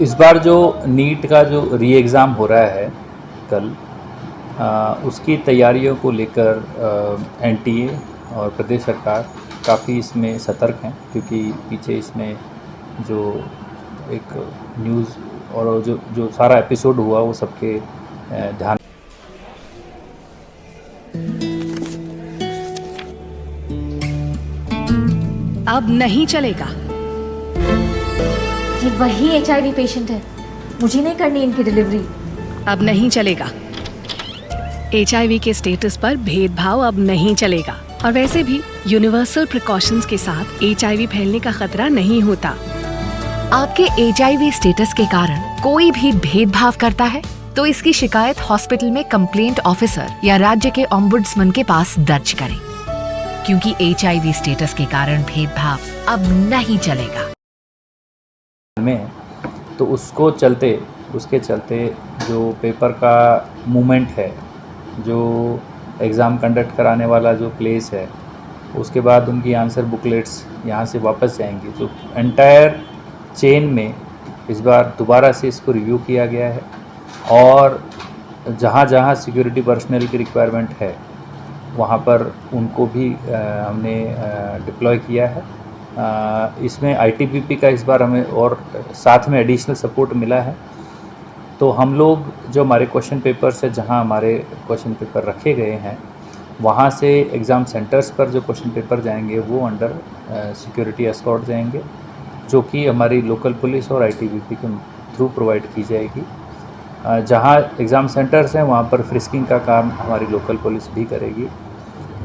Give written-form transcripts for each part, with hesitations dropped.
इस बार जो नीट का जो री एग्ज़ाम हो रहा है कल, उसकी तैयारियों को लेकर एनटीए और प्रदेश सरकार काफ़ी इसमें सतर्क हैं, क्योंकि पीछे इसमें जो एक न्यूज़ और जो जो सारा एपिसोड हुआ वो सबके ध्यान। अब नहीं चलेगा। ये वही HIV पेशेंट है, मुझे नहीं करनी इनकी डिलीवरी। अब नहीं चलेगा। HIV के स्टेटस पर भेदभाव अब नहीं चलेगा। और वैसे भी यूनिवर्सल प्रिकॉशंस के साथ HIV फैलने का खतरा नहीं होता। आपके HIV स्टेटस के कारण कोई भी भेदभाव करता है तो इसकी शिकायत हॉस्पिटल में कंप्लेंट ऑफिसर या राज्य के ओम्बुड्समैन के पास दर्ज करें, क्योंकि HIV स्टेटस के कारण भेदभाव अब नहीं चलेगा। में तो उसके चलते जो पेपर का मूवमेंट है, जो एग्ज़ाम कंडक्ट कराने वाला जो प्लेस है, उसके बाद उनकी आंसर बुकलेट्स यहाँ से वापस जाएंगी। तो एंटायर चेन में इस बार दोबारा से इसको रिव्यू किया गया है और जहाँ जहाँ सिक्योरिटी पर्सनल की रिक्वायरमेंट है वहाँ पर उनको भी हमने डिप्लॉय किया है। इसमें ITBP का इस बार हमें और साथ में एडिशनल सपोर्ट मिला है। तो हम लोग जो हमारे क्वेश्चन पेपर्स है, जहाँ हमारे क्वेश्चन पेपर रखे गए हैं, वहाँ से एग्ज़ाम सेंटर्स पर जो क्वेश्चन पेपर जाएंगे वो अंडर सिक्योरिटी एस्कॉर्ट जाएंगे, जो कि हमारी लोकल पुलिस और ITBP के थ्रू प्रोवाइड की जाएगी। जहाँ एग्ज़ाम सेंटर्स हैं वहाँ पर फ्रिस्किंग का काम हमारी लोकल पुलिस भी करेगी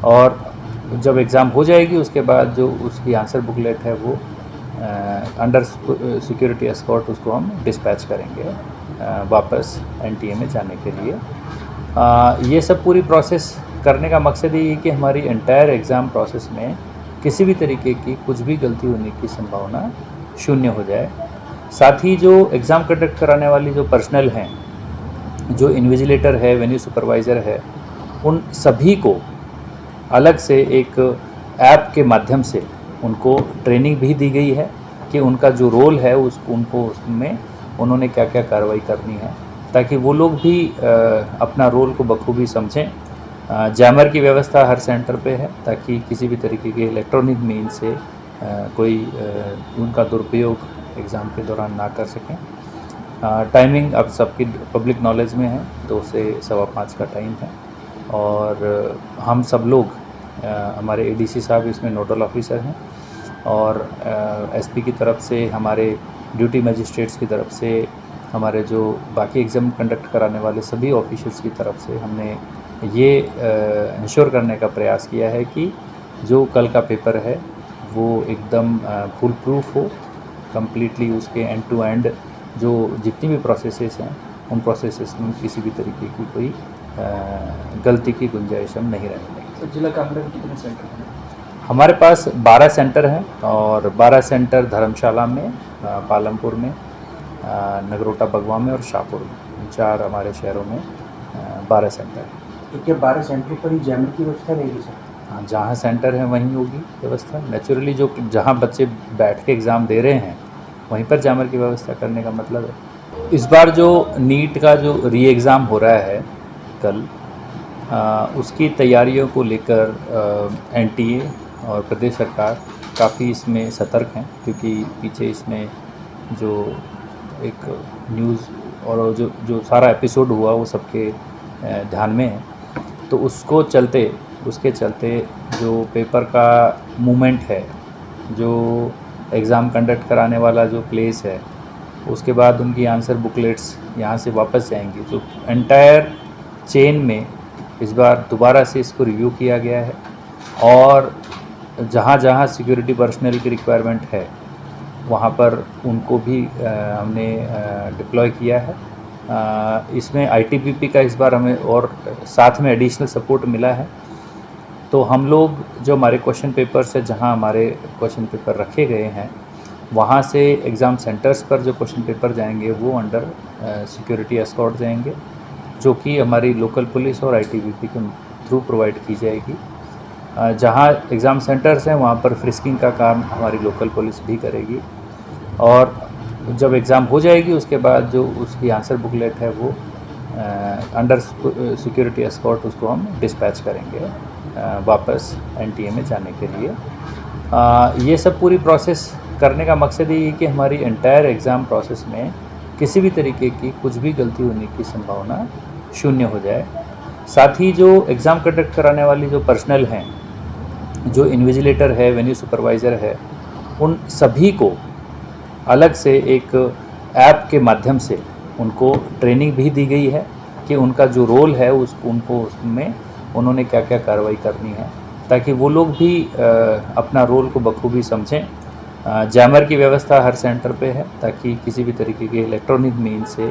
और जब एग्ज़ाम हो जाएगी उसके बाद जो उसकी आंसर बुकलेट है वो अंडर सिक्योरिटी एस्कॉर्ट उसको हम डिस्पैच करेंगे वापस एनटीए में जाने के लिए। ये सब पूरी प्रोसेस करने का मकसद ये है कि हमारी एंटायर एग्ज़ाम प्रोसेस में किसी भी तरीके की कुछ भी गलती होने की संभावना शून्य हो जाए। साथ ही जो एग्ज़ाम कंडक्ट कराने वाली जो पर्सनल हैं, जो इन्विजिलेटर है, वेन्यू सुपरवाइज़र है, उन सभी को अलग से एक ऐप के माध्यम से उनको ट्रेनिंग भी दी गई है कि उनका जो रोल है उनको उसमें उन्होंने क्या क्या कार्रवाई करनी है, ताकि वो लोग भी अपना रोल को बखूबी समझें। जैमर की व्यवस्था हर सेंटर पे है ताकि किसी भी तरीके के इलेक्ट्रॉनिक मीन से कोई उनका दुरुपयोग एग्ज़ाम के दौरान ना कर सकें। टाइमिंग अब सबकी पब्लिक नॉलेज में है, 2 से 5:15 का टाइम है और हम सब लोग हमारे ADC साहब इसमें नोडल ऑफिसर हैं और SP की तरफ से, हमारे ड्यूटी मजिस्ट्रेट्स की तरफ से, हमारे जो बाकी एग्ज़ाम कंडक्ट कराने वाले सभी ऑफिशियल्स की तरफ से हमने ये इंश्योर करने का प्रयास किया है कि जो कल का पेपर है वो एकदम फुल प्रूफ हो, कम्प्लीटली उसके एंड टू एंड जो जितनी भी प्रोसेसेस हैं उन प्रोसेसेस में किसी भी तरीके की कोई गलती की गुंजाइश हम नहीं रहने देंगे। तो जिला कामरे में कितने सेंटर हैं? हमारे पास 12 सेंटर हैं और 12 सेंटर धर्मशाला में, पालमपुर में, नगरोटा बगवा में और शाहपुर में, 4 हमारे शहरों में 12 सेंटर हैं। तो क्या 12 सेंटरों पर ही जैमर की व्यवस्था रहेगी सर? हाँ, जहाँ सेंटर है वहीं होगी व्यवस्था। नेचुरली जो जहाँ बच्चे बैठ के एग्ज़ाम दे रहे हैं वहीं पर जैमर की व्यवस्था करने का मतलब है। इस बार जो नीट का जो री एग्ज़ाम हो रहा है कल, उसकी तैयारियों को लेकर एनटीए और प्रदेश सरकार काफ़ी इसमें सतर्क हैं, क्योंकि पीछे इसमें जो एक न्यूज़ और जो जो सारा एपिसोड हुआ वो सबके ध्यान में है। तो उसके चलते जो पेपर का मूवमेंट है, जो एग्ज़ाम कंडक्ट कराने वाला जो प्लेस है, उसके बाद उनकी आंसर बुकलेट्स यहाँ से वापस जाएंगी। तो एंटायर चेन में इस बार दोबारा से इसको रिव्यू किया गया है और जहाँ जहाँ सिक्योरिटी पर्सनल की रिक्वायरमेंट है वहाँ पर उनको भी हमने डिप्लॉय किया है। इसमें ITBP का इस बार हमें और साथ में एडिशनल सपोर्ट मिला है। तो हम लोग जो हमारे क्वेश्चन पेपर्स है, जहाँ हमारे क्वेश्चन पेपर रखे गए हैं, वहाँ से एग्ज़ाम सेंटर्स पर जो क्वेश्चन पेपर जाएंगे वो अंडर सिक्योरिटी एस्कॉर्ट जाएंगे, जो कि हमारी लोकल पुलिस और ITBP के थ्रू प्रोवाइड की जाएगी। जहाँ एग्ज़ाम सेंटर्स हैं वहाँ पर फ्रिस्किंग का काम हमारी लोकल पुलिस भी करेगी और जब एग्ज़ाम हो जाएगी उसके बाद जो उसकी आंसर बुकलेट है वो अंडर सिक्योरिटी एस्कॉर्ट उसको हम डिस्पैच करेंगे वापस एनटीए में जाने के लिए। ये सब पूरी प्रोसेस करने का मकसद ये है कि हमारी एंटायर एग्ज़ाम प्रोसेस में किसी भी तरीके की कुछ भी गलती होने की संभावना शून्य हो जाए। साथ ही जो एग्ज़ाम कंडक्ट कराने वाली जो पर्सनल हैं, जो इन्विजिलेटर है, वेन्यू सुपरवाइज़र है, उन सभी को अलग से एक ऐप के माध्यम से उनको ट्रेनिंग भी दी गई है कि उनका जो रोल है उनको उसमें उन्होंने क्या क्या कार्रवाई करनी है, ताकि वो लोग भी अपना रोल को बखूबी समझें। जैमर की व्यवस्था हर सेंटर पे है ताकि किसी भी तरीके के इलेक्ट्रॉनिक मीन से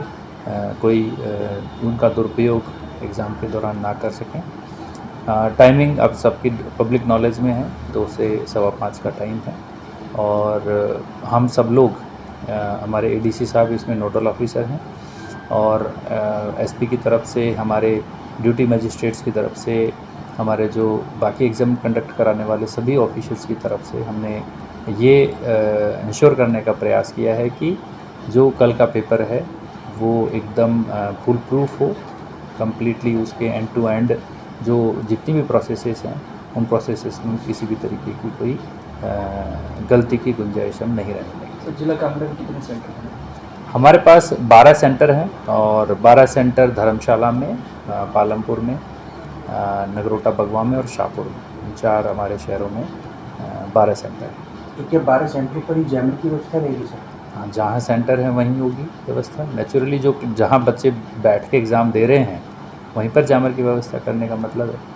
कोई उनका दुरुपयोग एग्ज़ाम के दौरान ना कर सकें। टाइमिंग अब सबकी पब्लिक नॉलेज में है, 2 से 5:15 का टाइम है और हम सब लोग हमारे एडीसी साहब इसमें नोडल ऑफिसर हैं और एसपी की तरफ से, हमारे ड्यूटी मजिस्ट्रेट्स की तरफ से, हमारे जो बाकी एग्ज़ाम कंडक्ट कराने वाले सभी ऑफिसर्स की तरफ से हमने ये इंश्योर करने का प्रयास किया है कि जो कल का पेपर है वो एकदम फुल प्रूफ हो, कम्प्लीटली उसके एंड टू एंड जो जितनी भी प्रोसेसेस हैं उन प्रोसेसेस में किसी भी तरीके की कोई गलती की गुंजाइश हम नहीं रहने देंगे। तो जिला कांगड़ा में कितने सेंटर हैं? हमारे पास 12 सेंटर हैं और 12 सेंटर धर्मशाला में, पालमपुर में, नगरोटा बगवा में और शाहपुर में, इन 4 हमारे शहरों में 12 सेंटर हैं। तो क्या 12 सेंटरों पर ही जैमर की व्यवस्था रहेगी सर? हाँ, जहाँ सेंटर है वहीं होगी व्यवस्था। नेचुरली जो जहाँ बच्चे बैठ के एग्ज़ाम दे रहे हैं वहीं पर जैमर की व्यवस्था करने का मतलब है।